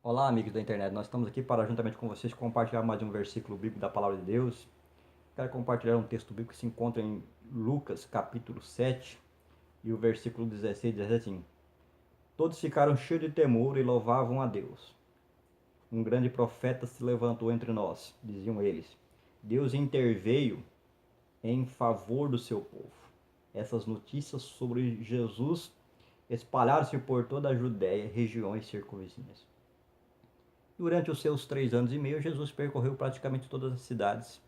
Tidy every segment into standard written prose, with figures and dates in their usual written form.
Olá, amigos da internet. Nós estamos aqui para, juntamente com vocês, compartilhar mais um versículo bíblico da Palavra de Deus. Quero compartilhar um texto bíblico que se encontra em Lucas, capítulo 7, e o versículo 16 diz assim: Todos ficaram cheios de temor e louvavam a Deus. Um grande profeta se levantou entre nós, diziam eles. Deus interveio em favor do seu povo. Essas notícias sobre Jesus espalharam-se por toda a Judéia e regiões circunvizinhas. Durante os seus 3 anos e meio, Jesus percorreu praticamente todas as cidades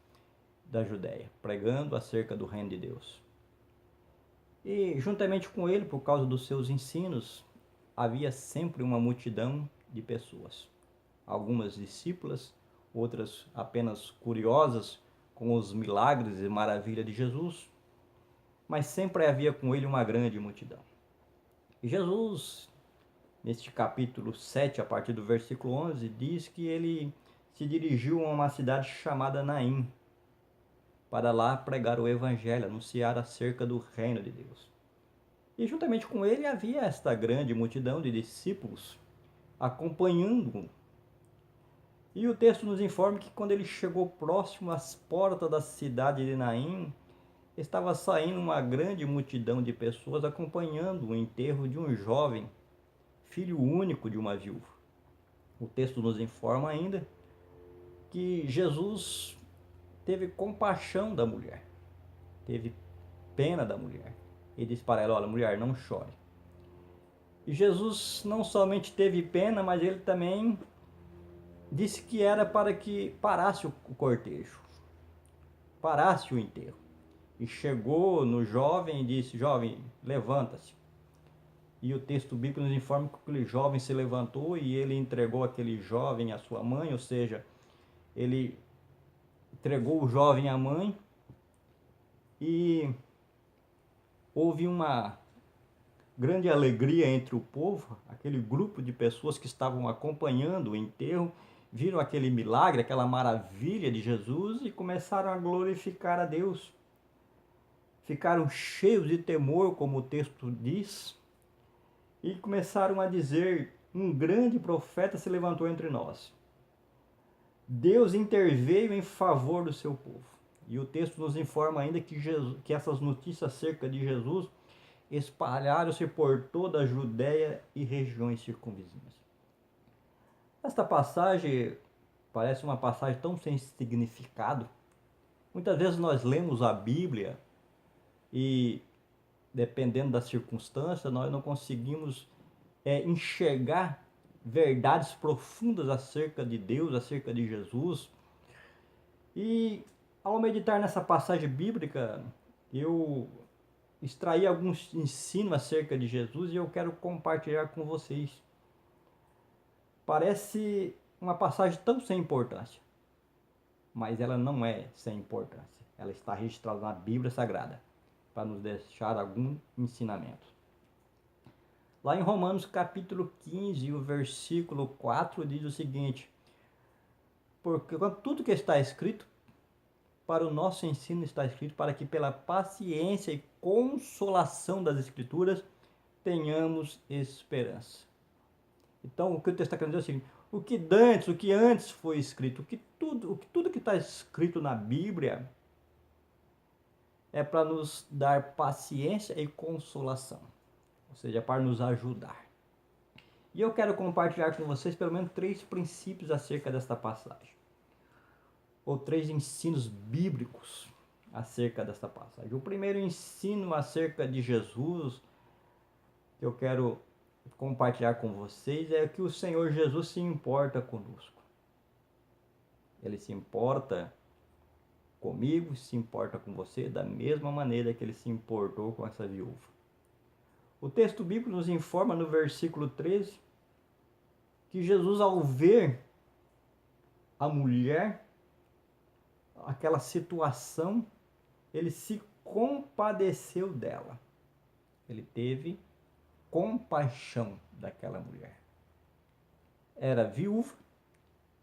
da Judéia, pregando acerca do reino de Deus. E juntamente com ele, por causa dos seus ensinos, havia sempre uma multidão de pessoas. Algumas discípulas, outras apenas curiosas com os milagres e maravilhas de Jesus, mas sempre havia com ele uma grande multidão. E Jesus, neste capítulo 7, a partir do versículo 11, diz que ele se dirigiu a uma cidade chamada Naim, para lá pregar o evangelho, anunciar acerca do reino de Deus. E juntamente com ele havia esta grande multidão de discípulos acompanhando-o. E o texto nos informa que quando ele chegou próximo às portas da cidade de Naim, estava saindo uma grande multidão de pessoas acompanhando o enterro de um jovem, filho único de uma viúva. O texto nos informa ainda que Jesus teve compaixão da mulher, teve pena da mulher. E disse para ela: olha, mulher, não chore. E Jesus não somente teve pena, mas ele também disse que era para que parasse o cortejo, parasse o enterro. E chegou no jovem e disse: jovem, levanta-se. E o texto bíblico nos informa que aquele jovem se levantou e ele entregou aquele jovem à sua mãe, ou seja, ele entregou o jovem à mãe e houve uma grande alegria entre o povo. Aquele grupo de pessoas que estavam acompanhando o enterro viram aquele milagre, aquela maravilha de Jesus e começaram a glorificar a Deus. Ficaram cheios de temor, como o texto diz, e começaram a dizer: um grande profeta se levantou entre nós. Deus interveio em favor do seu povo. E o texto nos informa ainda que essas notícias acerca de Jesus espalharam-se por toda a Judéia e regiões circunvizinhas. Esta passagem parece uma passagem tão sem significado. Muitas vezes nós lemos a Bíblia e, dependendo da circunstância, nós não conseguimos enxergar verdades profundas acerca de Deus, acerca de Jesus. E ao meditar nessa passagem bíblica, eu extraí alguns ensinos acerca de Jesus e eu quero compartilhar com vocês. Parece uma passagem tão sem importância, mas ela não é sem importância. Ela está registrada na Bíblia Sagrada para nos deixar algum ensinamento. Lá em Romanos capítulo 15, o versículo 4 diz o seguinte: porque tudo que está escrito para o nosso ensino está escrito, para que pela paciência e consolação das Escrituras tenhamos esperança. Então, o que o texto está querendo dizer é o seguinte: o que antes foi escrito, tudo que está escrito na Bíblia é para nos dar paciência e consolação, ou seja, para nos ajudar. E eu quero compartilhar com vocês pelo menos 3 princípios acerca desta passagem, ou 3 ensinos bíblicos acerca desta passagem. O primeiro ensino acerca de Jesus que eu quero compartilhar com vocês é que o Senhor Jesus se importa conosco. Ele se importa comigo, se importa com você da mesma maneira que ele se importou com essa viúva. O texto bíblico nos informa no versículo 13 que Jesus, ao ver a mulher, aquela situação, ele se compadeceu dela. Ele teve compaixão daquela mulher. Era viúva,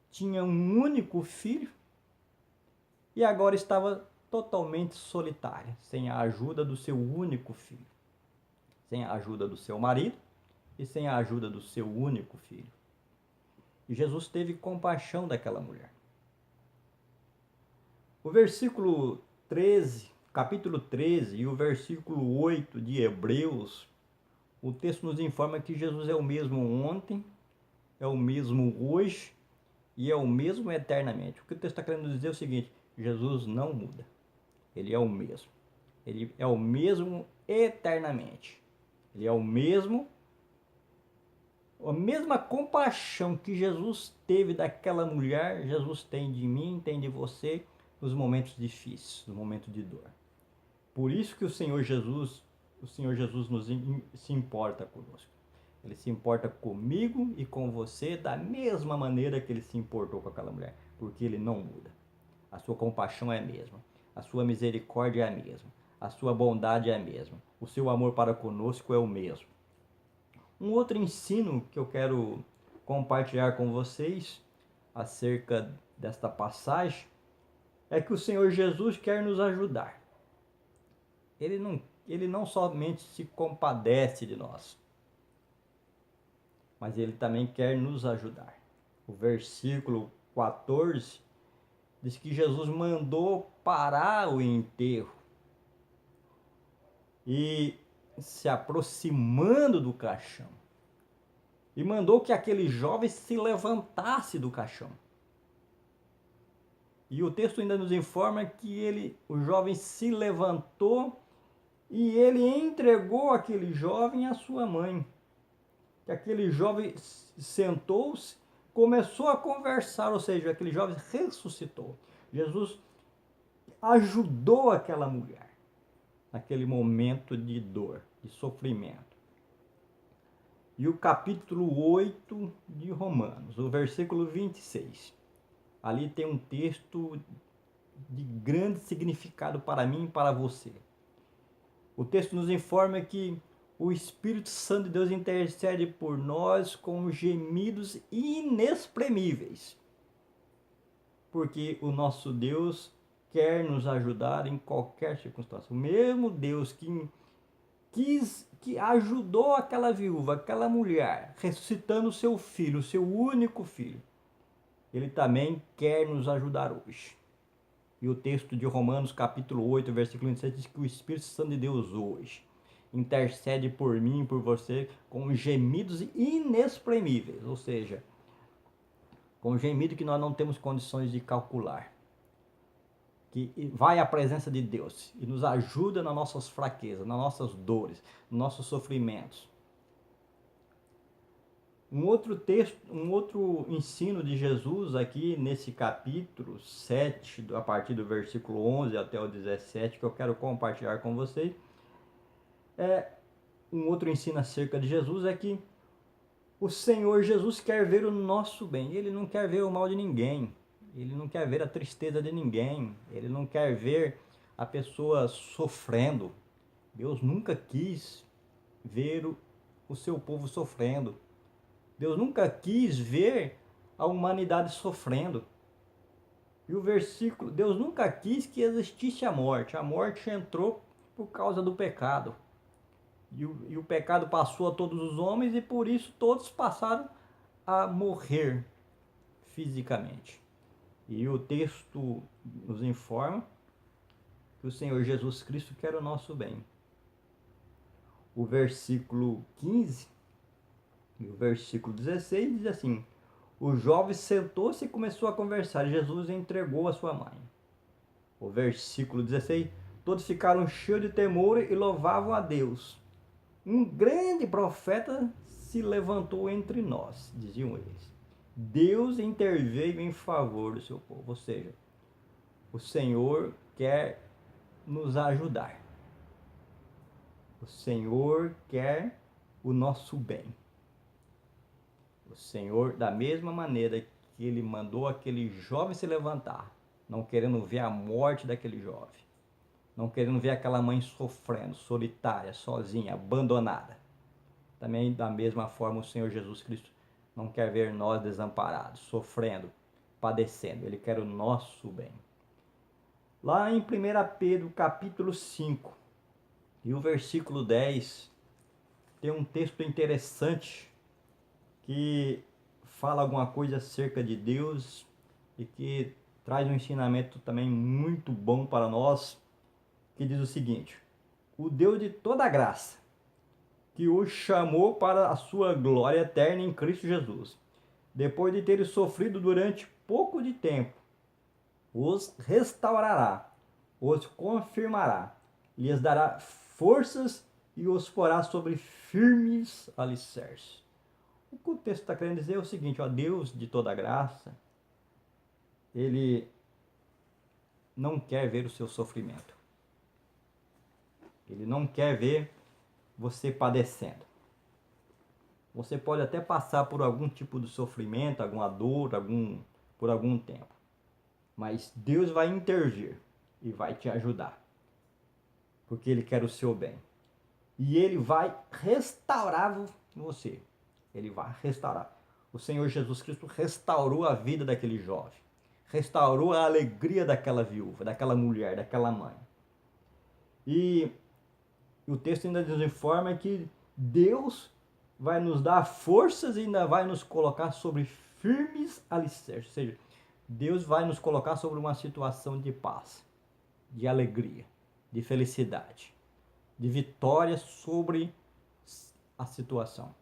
tinha um único filho e agora estava totalmente solitária, sem a ajuda do seu único filho, sem a ajuda do seu marido e sem a ajuda do seu único filho. E Jesus teve compaixão daquela mulher. O versículo 13, capítulo 13 e o versículo 8 de Hebreus, o texto nos informa que Jesus é o mesmo ontem, é o mesmo hoje e é o mesmo eternamente. O que o texto está querendo dizer é o seguinte: Jesus não muda. Ele é o mesmo. Ele é o mesmo eternamente. Ele é o mesmo. A mesma compaixão que Jesus teve daquela mulher, Jesus tem de mim, tem de você nos momentos difíceis, nos momentos de dor. Por isso que o Senhor Jesus se importa conosco. Ele se importa comigo e com você da mesma maneira que ele se importou com aquela mulher, porque ele não muda. A sua compaixão é a mesma, a sua misericórdia é a mesma, a sua bondade é a mesma, o seu amor para conosco é o mesmo. Um outro ensino que eu quero compartilhar com vocês acerca desta passagem é que o Senhor Jesus quer nos ajudar. Ele não somente se compadece de nós, mas ele também quer nos ajudar. O versículo 14 diz que Jesus mandou parar o enterro e se aproximando do caixão, e mandou que aquele jovem se levantasse do caixão. E o texto ainda nos informa que o jovem se levantou e ele entregou aquele jovem à sua mãe. Que aquele jovem sentou-se, começou a conversar, ou seja, aquele jovem ressuscitou. Jesus ajudou aquela mulher naquele momento de dor, de sofrimento. E o capítulo 8 de Romanos, o versículo 26. Ali tem um texto de grande significado para mim e para você. O texto nos informa que o Espírito Santo de Deus intercede por nós com gemidos inexprimíveis. Porque o nosso Deus quer nos ajudar em qualquer circunstância. O mesmo Deus que ajudou aquela viúva, aquela mulher, ressuscitando o seu filho, o seu único filho, ele também quer nos ajudar hoje. E o texto de Romanos capítulo 8, versículo 27 diz que o Espírito Santo de Deus hoje intercede por mim e por você com gemidos inexprimíveis, ou seja, com gemido que nós não temos condições de calcular. Que vai à presença de Deus e nos ajuda nas nossas fraquezas, nas nossas dores, nos nossos sofrimentos. Um outro ensino de Jesus aqui nesse capítulo 7, a partir do versículo 11 até o 17, que eu quero compartilhar com vocês, um outro ensino acerca de Jesus é que o Senhor Jesus quer ver o nosso bem, ele não quer ver o mal de ninguém, ele não quer ver a tristeza de ninguém, ele não quer ver a pessoa sofrendo. Deus nunca quis ver o seu povo sofrendo. Deus nunca quis ver a humanidade sofrendo. E o versículo, Deus nunca quis que existisse a morte. A morte entrou por causa do pecado. E o pecado passou a todos os homens e por isso todos passaram a morrer fisicamente. E o texto nos informa que o Senhor Jesus Cristo quer o nosso bem. O versículo 15 e o versículo 16 diz assim: o jovem sentou-se e começou a conversar. Jesus entregou a sua mãe. O versículo 16: todos ficaram cheios de temor e louvavam a Deus. Um grande profeta se levantou entre nós, diziam eles. Deus interveio em favor do seu povo. Ou seja, o Senhor quer nos ajudar. O Senhor quer o nosso bem. O Senhor, da mesma maneira que ele mandou aquele jovem se levantar, não querendo ver a morte daquele jovem, não querendo ver aquela mãe sofrendo, solitária, sozinha, abandonada. Também, da mesma forma, o Senhor Jesus Cristo não quer ver nós desamparados, sofrendo, padecendo. Ele quer o nosso bem. Lá em 1 Pedro, capítulo 5, e o versículo 10, tem um texto interessante que fala alguma coisa acerca de Deus e que traz um ensinamento também muito bom para nós, que diz o seguinte: o Deus de toda graça, que o chamou para a sua glória eterna em Cristo Jesus, depois de ter sofrido durante pouco de tempo, os restaurará, os confirmará, lhes dará forças e os porá sobre firmes alicerces. O que o texto está querendo dizer é o seguinte: ó, Deus de toda graça, Ele não quer ver o seu sofrimento. Ele não quer ver você padecendo. Você pode até passar por algum tipo de sofrimento, alguma dor, por algum tempo. Mas Deus vai intervir e vai te ajudar. Porque Ele quer o seu bem. E Ele vai restaurar você. Ele vai restaurar. O Senhor Jesus Cristo restaurou a vida daquele jovem. Restaurou a alegria daquela viúva, daquela mulher, daquela mãe. E o texto ainda nos informa que Deus vai nos dar forças e ainda vai nos colocar sobre firmes alicerces. Ou seja, Deus vai nos colocar sobre uma situação de paz, de alegria, de felicidade, de vitória sobre a situação.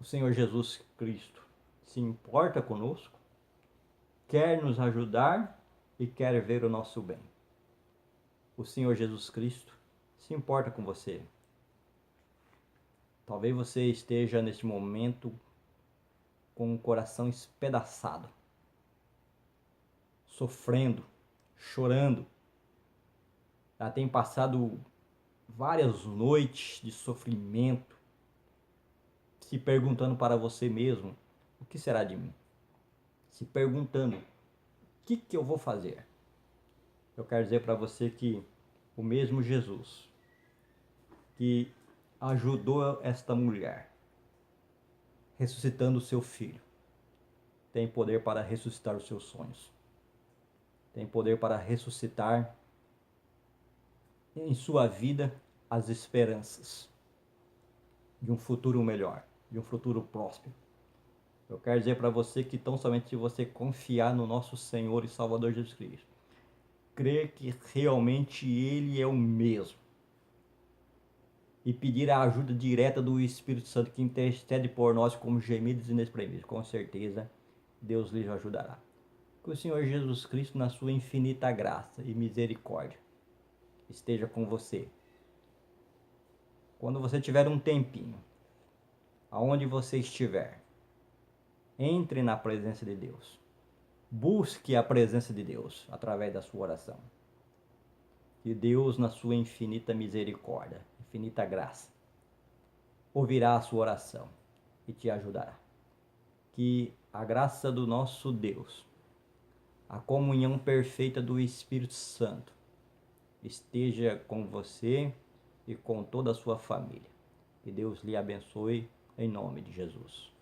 O Senhor Jesus Cristo se importa conosco, quer nos ajudar e quer ver o nosso bem. O Senhor Jesus Cristo se importa com você. Talvez você esteja neste momento com o coração espedaçado, sofrendo, chorando. Já tem passado várias noites de sofrimento, se perguntando para você mesmo: o que será de mim? Se perguntando: o que eu vou fazer? Eu quero dizer para você que o mesmo Jesus que ajudou esta mulher, ressuscitando o seu filho, tem poder para ressuscitar os seus sonhos. Tem poder para ressuscitar em sua vida as esperanças de um futuro melhor, de um futuro próspero. Eu quero dizer para você que tão somente se você confiar no nosso Senhor e Salvador Jesus Cristo, crer que realmente Ele é o mesmo, e pedir a ajuda direta do Espírito Santo que intercede por nós como gemidos inexprimíveis, com certeza Deus lhes ajudará. Que o Senhor Jesus Cristo, na sua infinita graça e misericórdia, esteja com você. Quando você tiver um tempinho, aonde você estiver, entre na presença de Deus. Busque a presença de Deus através da sua oração. E Deus, na sua infinita misericórdia, infinita graça, ouvirá a sua oração e te ajudará. Que a graça do nosso Deus, a comunhão perfeita do Espírito Santo, esteja com você e com toda a sua família. Que Deus lhe abençoe em nome de Jesus.